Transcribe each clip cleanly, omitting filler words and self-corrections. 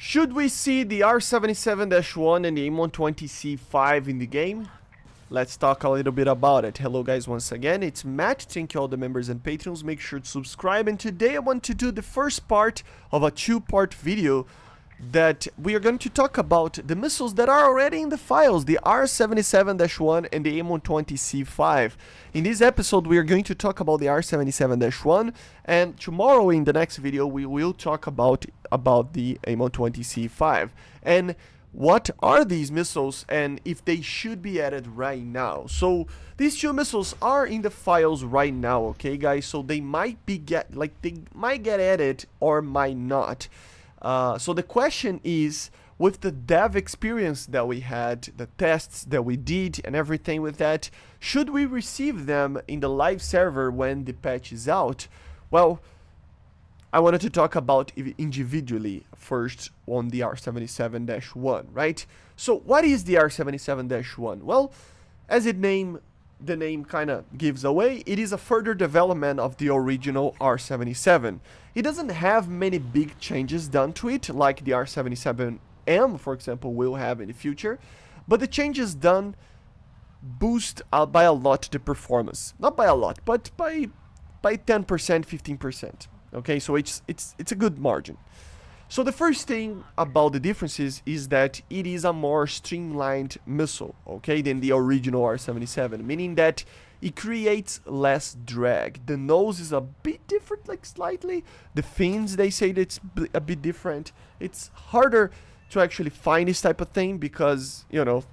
Should we see the R-77-1 and the M120C5 in the game? Let's talk a little bit about it. Hello guys, once again, it's Matt. Thank you all the members and patrons. Make sure to subscribe. And today I want to do the first part of a two-part video that we are going to talk about the missiles that are already in the files, the R-77-1 and the M120C5. In this episode, we are going to talk about the R-77-1, and tomorrow in the next video, we will talk about the M120C5. And what are these missiles and if they should be added right now. So these two missiles are in the files right now, okay guys? So they might get added or might not. So the question is, with the dev experience that we had, the tests that we did and everything with that, should we receive them in the live server when the patch is out? Well, I wanted to talk about it individually first on the R-77-1, right? So what is the R-77-1? Well, as the name kind of gives away, it is a further development of the original R-77. It doesn't have many big changes done to it, like the R-77M, for example, will have in the future, but the changes done boost by a lot the performance. Not by a lot, but by 10%, 15%. Okay, so it's a good margin. So the first thing about the differences is that it is a more streamlined missile, okay, than the original R-77, meaning that it creates less drag. The nose is a bit different, like slightly. The fins, they say that it's a bit different. It's harder to actually find this type of thing because, you know,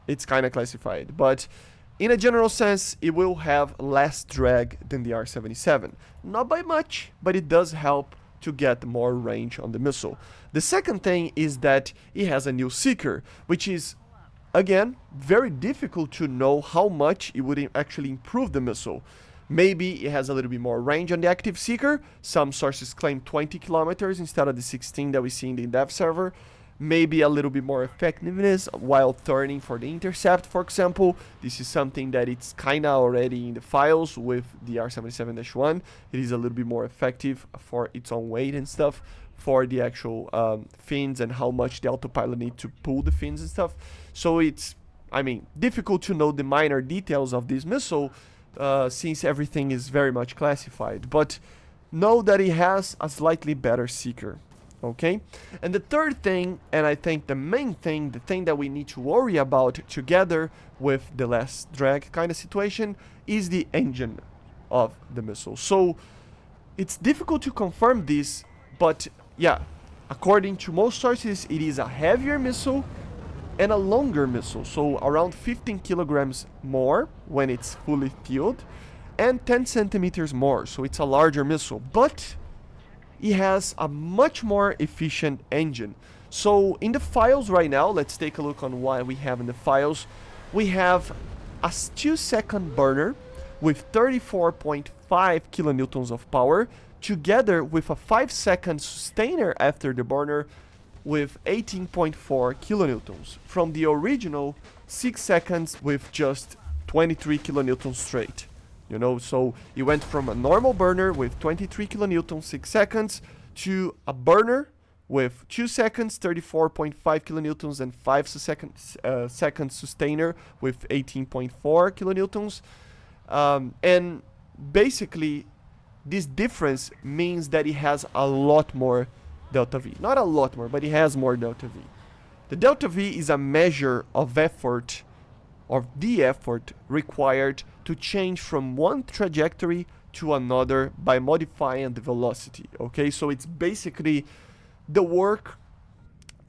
it's kind of classified. But in a general sense, it will have less drag than the R-77. Not by much, but it does help to get more range on the missile. The second thing is that it has a new seeker, which is, again, very difficult to know how much it would actually improve the missile. Maybe it has a little bit more range on the active seeker. Some sources claim 20 kilometers instead of the 16 that we see in the dev server. Maybe a little bit more effectiveness while turning for the intercept, for example. This is something that it's kind of already in the files with the R-77-1. It is a little bit more effective for its own weight and stuff, for the actual fins and how much the autopilot need to pull the fins and stuff. So it's, I mean, difficult to know the minor details of this missile since everything is very much classified. But know that it has a slightly better seeker. Okay, and the third thing, and I think the main thing, the thing that we need to worry about together with the less drag kind of situation, is the engine of the missile. So it's difficult to confirm this, but yeah, according to most sources, it is a heavier missile and a longer missile, so around 15 kilograms more when it's fully fueled, and 10 centimeters more, so it's a larger missile. But it has a much more efficient engine. So in the files right now, let's take a look on what we have in the files. We have a 2-second burner with 34.5 kilonewtons of power, together with a 5-second sustainer after the burner with 18.4 kilonewtons, from the original 6 seconds with just 23 kilonewtons straight. You know, so you went from a normal burner with 23 kilonewtons, 6 seconds, to a burner with 2 seconds, 34.5 kilonewtons, and 5 second sustainer with 18.4 kilonewtons. And basically, this difference means that it has a lot more delta V. Not a lot more, but it has more delta V. The delta V is a measure of effort, of the effort required to change from one trajectory to another by modifying the velocity. Okay, so it's basically the work,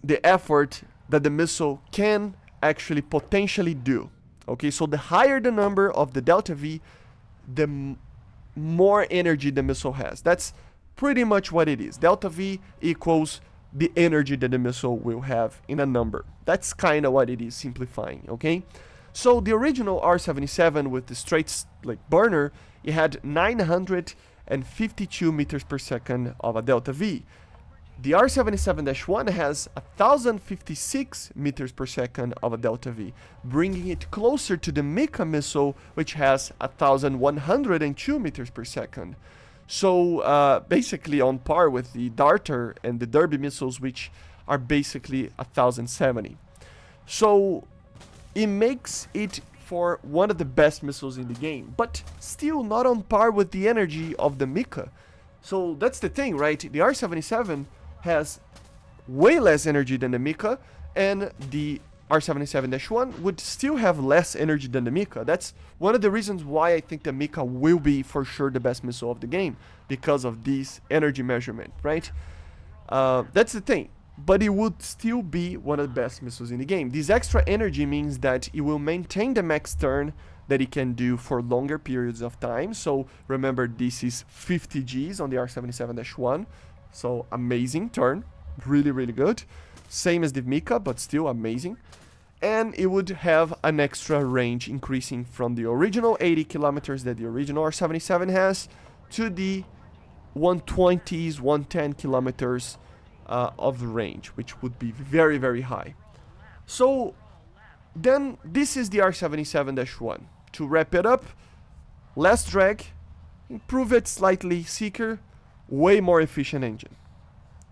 the effort that the missile can actually potentially do. Okay, so the higher the number of the delta V, the more energy the missile has. That's pretty much what it is. Delta V equals the energy that the missile will have in a number. That's kind of what it is, simplifying, okay? So the original R-77 with the straight burner, it had 952 meters per second of a delta V. The R-77-1 has 1056 meters per second of a delta V, bringing it closer to the MICA missile, which has 1102 meters per second. So basically on par with the Darter and the Derby missiles, which are basically 1070. So it makes it for one of the best missiles in the game, but still not on par with the energy of the MICA. So that's the thing, right? The R-77 has way less energy than the MICA, and the R-77-1 would still have less energy than the MICA. That's one of the reasons why I think the MICA will be for sure the best missile of the game, because of this energy measurement, right? That's the thing. But it would still be one of the best missiles in the game. This extra energy means that it will maintain the max turn that it can do for longer periods of time. So remember, this is 50 Gs on the R-77-1. So amazing turn, really, really good. Same as the MICA, but still amazing. And it would have an extra range increasing from the original 80 kilometers that the original R-77 has to the 120s, 110 kilometers of range, which would be very, very high. So then this is the R-77-1. To wrap it up, less drag, improve it slightly, seeker, way more efficient engine.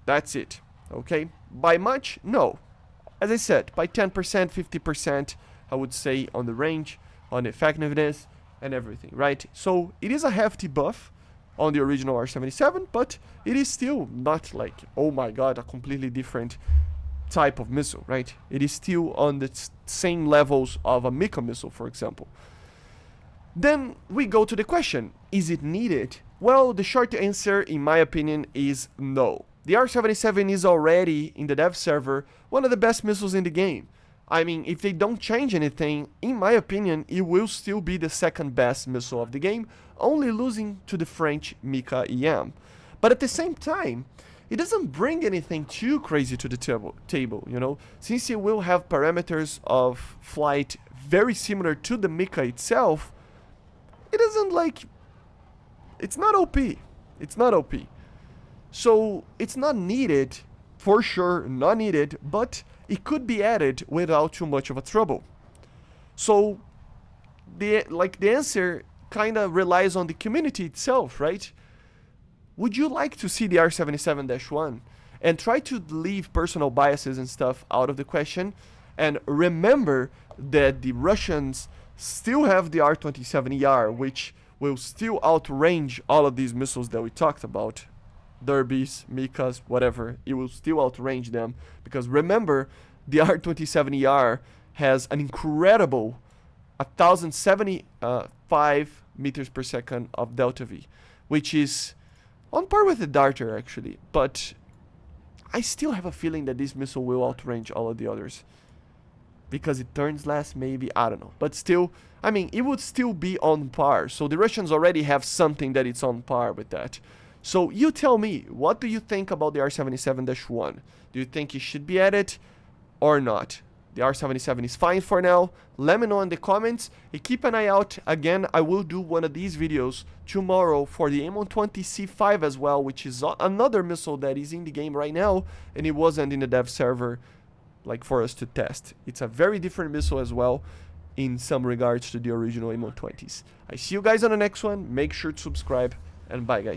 That's it, okay? By much? No. As I said, by 10%, 50%, I would say, on the range, on effectiveness, and everything, right? So it is a hefty buff on the original R-77, but it is still not like, oh my god, a completely different type of missile, right? It is still on the same levels of a MICA missile, for example. Then we go to the question, is it needed? Well, the short answer, in my opinion, is no. The R-77 is already, in the dev server, one of the best missiles in the game. I mean, if they don't change anything, in my opinion, it will still be the second best missile of the game, only losing to the French MICA EM. But at the same time, it doesn't bring anything too crazy to the table, you know, since it will have parameters of flight very similar to the MICA itself. It doesn't like, it's not OP. It's not OP. So it's not needed, for sure, not needed, but it could be added without too much of a trouble. So the answer kind of relies on the community itself, right? Would you like to see the R-77-1? And try to leave personal biases and stuff out of the question. And remember that the Russians still have the R-27-ER, which will still outrange all of these missiles that we talked about. Derbys, MICAs, whatever, it will still outrange them. Because remember, the R-27-ER has an incredible 1075 meters per second of delta V, which is on par with the Darter actually, but I still have a feeling that this missile will outrange all of the others. Because it turns less, maybe, I don't know. But still, I mean, it would still be on par. So the Russians already have something that it's on par with that. So you tell me, what do you think about the R-77-1? Do you think it should be added or not? The R-77 is fine for now. Let me know in the comments. And keep an eye out. Again, I will do one of these videos tomorrow for the M120C5 as well, which is another missile that is in the game right now, and it wasn't in the dev server like for us to test. It's a very different missile as well in some regards to the original M120s. I see you guys on the next one. Make sure to subscribe, and bye guys.